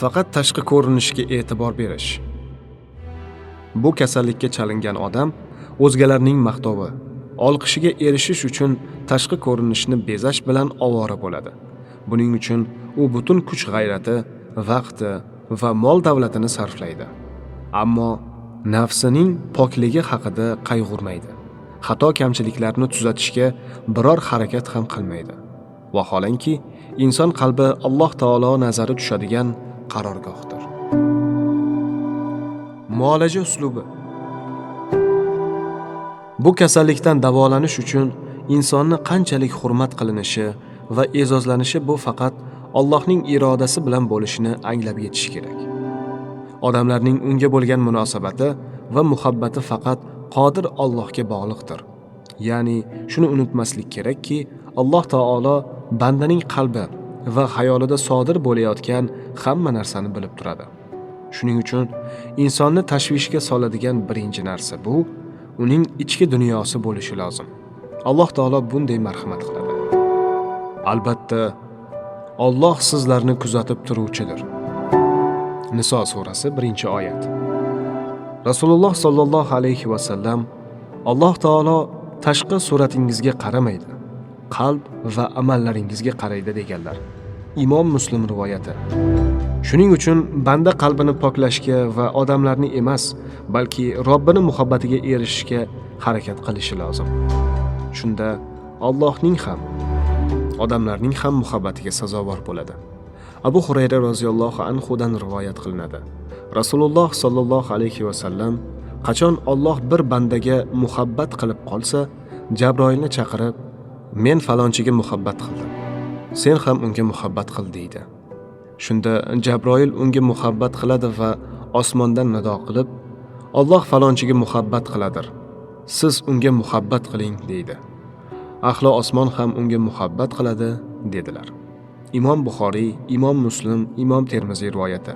Faqat tashqi ko'rinishga e'tibor berish. Bu kasallikka chalingan odam o'zgalarning maqtovi, olqishiga erishish uchun tashqi ko'rinishni bezash bilan ovora bo'ladi. Buning uchun u butun kuch-g'ayrati, vaqti va mol davlatini sarflaydi. Ammo nafsining pokligi haqida qayg'urmaydi. Xato kamchiliklarni tuzatishga biror harakat ham qilmaydi. Vaholanki, inson qalbi Alloh taolo nazari tushadigan qarorgohdir. Muolaja uslubi. Bu kasallikdan davolanish uchun insonni qanchalik hurmat qilinishi va e'zozlanishi bu faqat Allohning irodasi bilan bo'lishini anglab yetish kerak. Odamlarning unga bo'lgan munosabati va muhabbati faqat qodir Allohga bog'liqdir. Ya'ni shuni unutmaslik kerakki, Alloh taolo bandaning qalbi va xayolida sodir bo'layotgan hamma narsani bilib turadi. Shuning uchun insonni tashvishga soladigan birinchi narsa bu uning ichki dunyosi bo'lishi lozim. Alloh taolo bunday marhamat qiladi. Albatta, Alloh sizlarni kuzatib turuvchidir. Niso surasi 1-oyat. Rasululloh sallallohu alayhi va sallam Alloh taolo tashqi suratingizga qaramaydi, qalb va amallaringizga qaraydi deganlar. Imom Muslim rivoyati. Shuning uchun banda qalbini poklashga va odamlarni emas, balki Robbini muhabbatiga erishishga harakat qilishi lozim. Shunda Allohning ham, odamlarning ham muhabbatiga sazovor bo'ladi. Abu Hurayra roziyallohu anhu dan rivoyat qilinadi. Rasululloh sallallohu alayhi va sallam qachon Alloh bir bandaga muhabbat qilib qolsa, Jabroilni chaqirib, "Men falonchiga muhabbat qildim. Sen ham unga muhabbat qil" deydi. Shunda Jabroil unga muhabbat qiladi va osmondan nido qilib, "Alloh falonchiga muhabbat qiladir. Siz unga muhabbat qiling" deydi. Ahli osmon ham unga muhabbat qiladi dedilar. Imom Buxoriy, Imom Muslim, Imom Termiziy rivoyati.